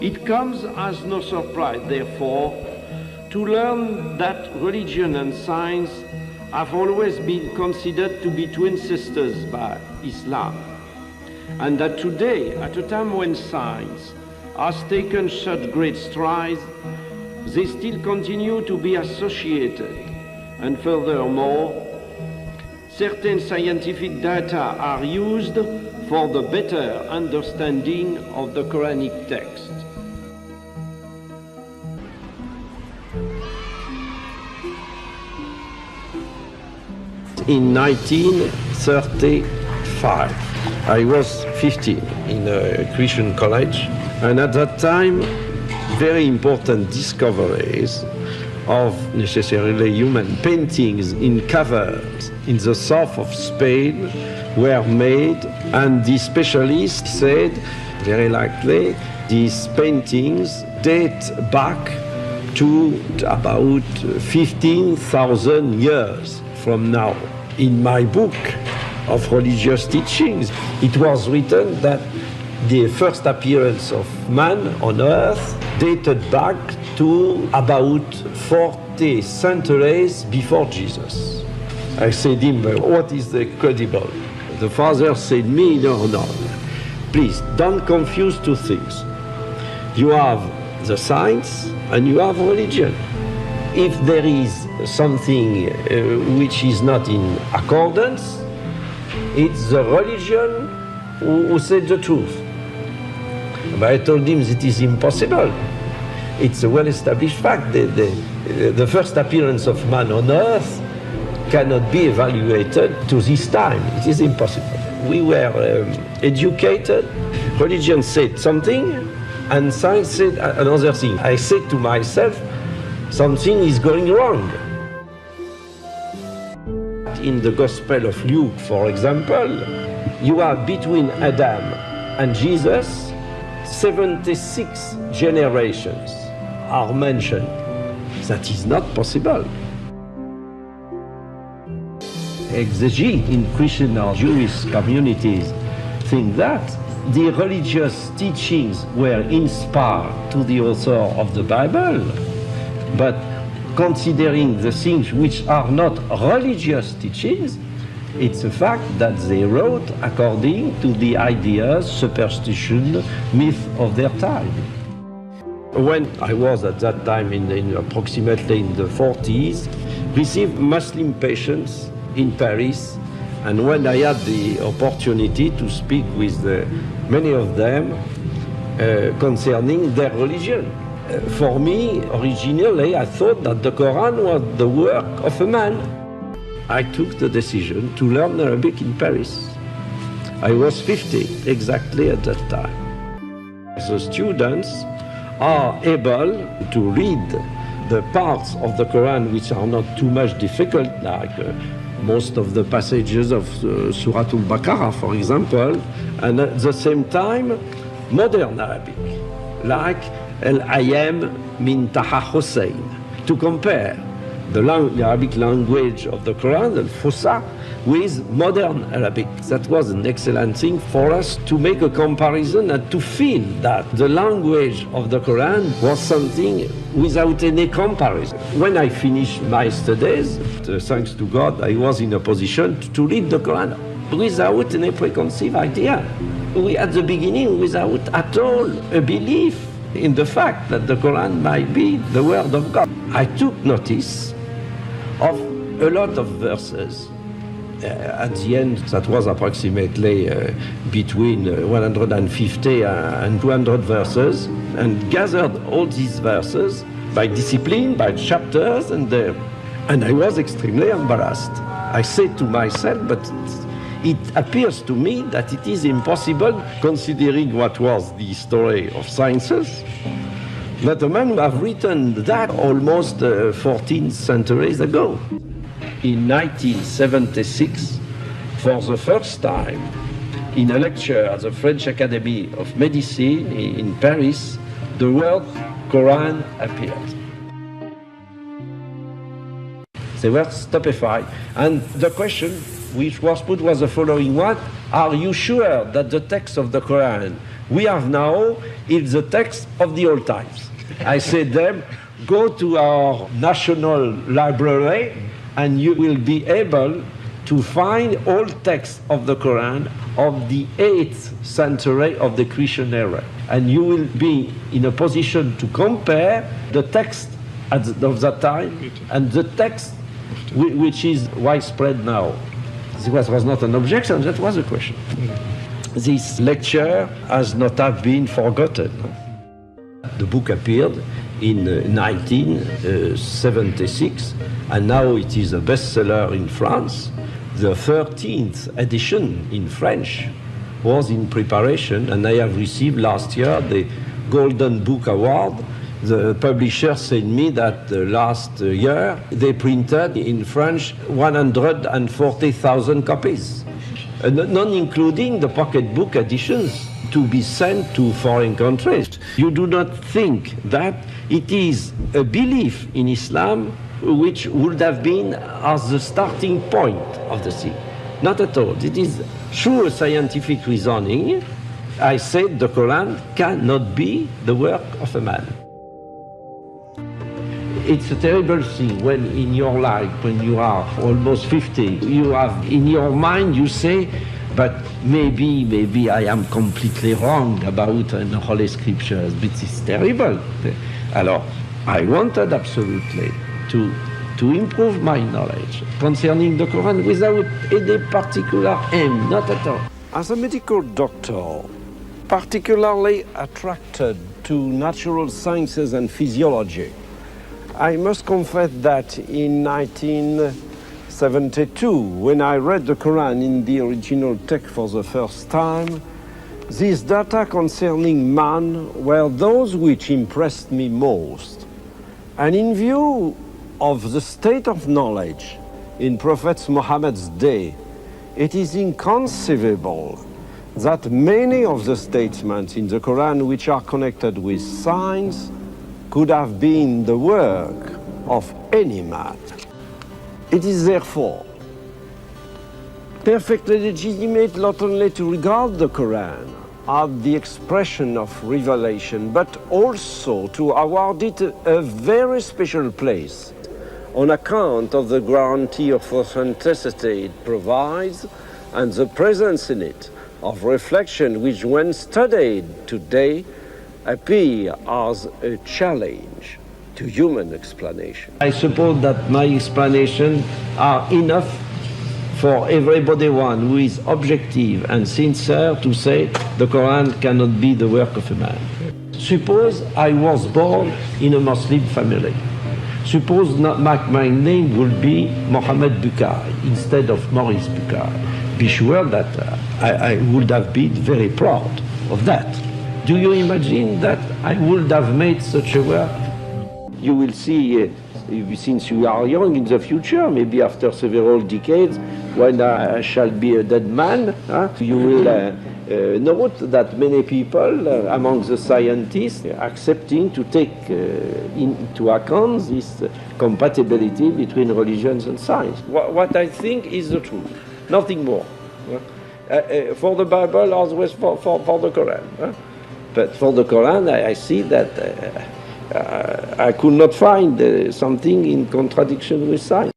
It comes as no surprise, therefore, to learn that religion and science have always been considered to be twin sisters by Islam, and that today, at a time when science has taken such great strides, they still continue to be associated. And furthermore, certain scientific data are used for the better understanding of the Quranic text. In 1935, I was 15 in a Christian college, and at that time, very important discoveries of necessarily human paintings in caverns in the south of Spain were made, and the specialists said, very likely, these paintings date back to about 15,000 years from now. In my book of religious teachings, it was written that the first appearance of man on earth dated back to about 40 centuries before Jesus. I said to him, what is the credible? The father said me, no, please don't confuse two things. You have the science and you have religion. If there is something which is not in accordance, it's the religion who said the truth. But I told him that it is impossible. It's a well-established fact. The first appearance of man on earth cannot be evaluated to this time. It is impossible. We were educated. Religion said something, and science said another thing. I said to myself, something is going wrong. In the Gospel of Luke, for example, you are between Adam and Jesus, 76 generations are mentioned. That is not possible. Exegetes in Christian or Jewish communities think that the religious teachings were inspired to the author of the Bible, but considering the things which are not religious teachings, it's a fact that they wrote according to the ideas, superstition, myth of their time. When I was at that time in approximately in the 40s, received Muslim patients in Paris, and when I had the opportunity to speak with many of them concerning their religion. For me, originally, I thought that the Quran was the work of a man. I took the decision to learn Arabic in Paris. I was 50 exactly at that time. The students are able to read the parts of the Quran which are not too much difficult, like most of the passages of Surah Al-Baqarah, for example, and at the same time, modern Arabic, like Al-Ayam min Taha Hussein, to compare the Arabic language of the Quran, Al-Fusha, with modern Arabic. That was an excellent thing for us to make a comparison and to feel that the language of the Quran was something without any comparison. When I finished my studies, thanks to God, I was in a position to read the Quran without any preconceived idea. At the beginning, without at all a belief in the fact that the Quran might be the word of God. I took notice of a lot of verses. At the end, that was approximately between 150 and 200 verses, and gathered all these verses by discipline, by chapters, and I was extremely embarrassed. I said to myself, but it appears to me that it is impossible, considering what was the history of sciences, that a man would have written that almost 14 centuries ago. In 1976, for the first time, in a lecture at the French Academy of Medicine in Paris, the word Quran appeared. They were stupefied, and the question which was put was the following one: are you sure that the text of the Quran we have now is the text of the old times. I said them, go to our national library and you will be able to find all texts of the Quran of the 8th century of the Christian era. And you will be in a position to compare the text of that time and the text which is widespread now. This was not an objection, that was a question. This lecture has not have been forgotten. The book appeared in 1976, and now it is a bestseller in France. The 13th edition in French was in preparation, and I have received last year the Golden Book Award. The publisher said me that last year they printed in French 140,000 copies, not including the pocketbook editions to be sent to foreign countries. You do not think that it is a belief in Islam which would have been as the starting point of the thing. Not at all. It is through scientific reasoning. I said the Quran cannot be the work of a man. It's a terrible thing when in your life, when you are almost 50, you have in your mind, you say, but maybe I am completely wrong about the Holy Scriptures, but it's terrible. Alors, I wanted absolutely to improve my knowledge concerning the Quran without any particular aim, not at all. As a medical doctor, particularly attracted to natural sciences and physiology, I must confess that in 1972, when I read the Quran in the original text for the first time, these data concerning man were those which impressed me most. And in view of the state of knowledge in Prophet Muhammad's day, it is inconceivable that many of the statements in the Quran which are connected with science could have been the work of any man. It is therefore perfectly legitimate not only to regard the Quran as the expression of revelation, but also to award it a very special place on account of the guarantee of authenticity it provides and the presence in it of reflection which, when studied today, appear as a challenge to human explanation. I suppose that my explanations are enough for everybody one who is objective and sincere to say the Quran cannot be the work of a man. Suppose I was born in a Muslim family. Suppose my name would be Mohammed Boukai instead of Mori's Boukai. Be sure that I would have been very proud of that. Do you imagine that I would have made such a work? You will see, since you are young in the future, maybe after several decades, when I shall be a dead man, you will note that many people among the scientists are accepting to take into account this compatibility between religions and science. What I think is the truth, nothing more. For the Bible, always for the Quran. But for the Quran, I see that I could not find something in contradiction with science.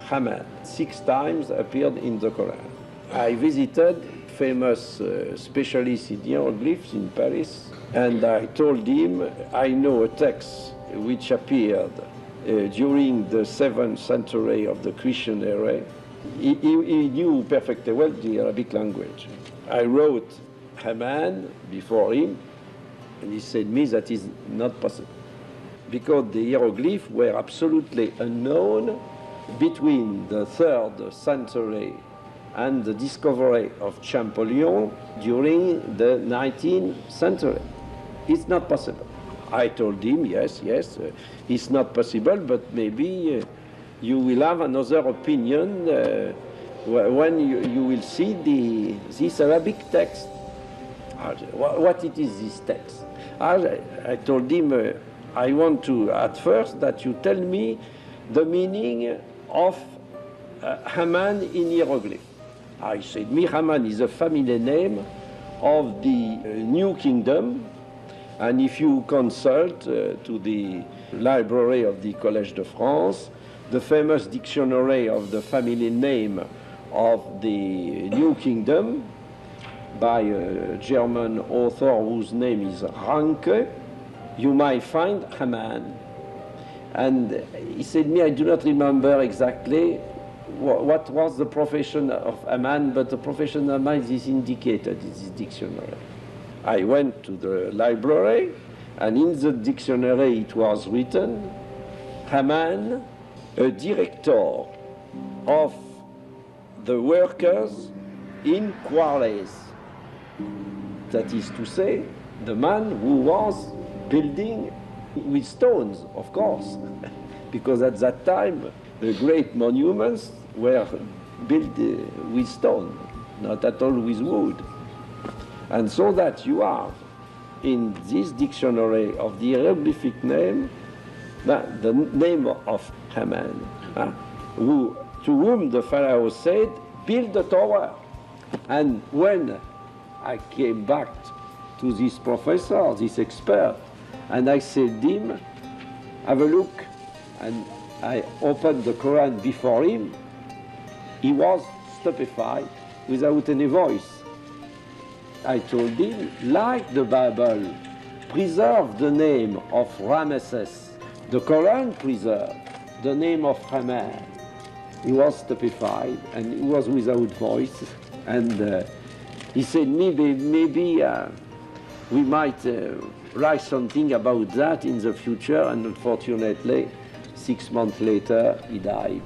Haman 6 times appeared in the Quran. I visited famous specialists in hieroglyphs in Paris, and I told him I know a text which appeared during the 7th century of the Christian era. He knew perfectly well the Arabic language. I wrote Haman before him, and he said me that is not possible, because the hieroglyphs were absolutely unknown between the 3rd century and the discovery of Champollion during the 19th century. It's not possible. I told him, yes, it's not possible, but maybe you will have another opinion when you will see this Arabic text. What it is, this text? I told him, I want to, at first, that you tell me the meaning of Haman in hieroglyph. I said, Haman is a family name of the New Kingdom, and if you consult to the library of the Collège de France, the famous dictionary of the family name of the New Kingdom by a German author whose name is Ranke, you might find Haman. And he said me, I do not remember exactly what was the profession of Haman, but the profession of Haman is indicated in this dictionary. I went to the library, and in the dictionary it was written, Haman, a director of the workers in quarries. That is to say, the man who was building with stones, of course, because at that time the great monuments were built with stone, not at all with wood. And so that you have in this dictionary of the hieroglyphic name the name of Haman, to whom the Pharaoh said, build a tower. And when I came back to this professor, this expert, and I said to him, have a look, and I opened the Quran before him, he was stupefied without any voice. I told him, like the Bible preserved the name of Ramesses, the Quran preserved the name of Haman. He was stupefied and he was without voice, and he said, maybe we might write something about that in the future, and unfortunately, 6 months later, he died.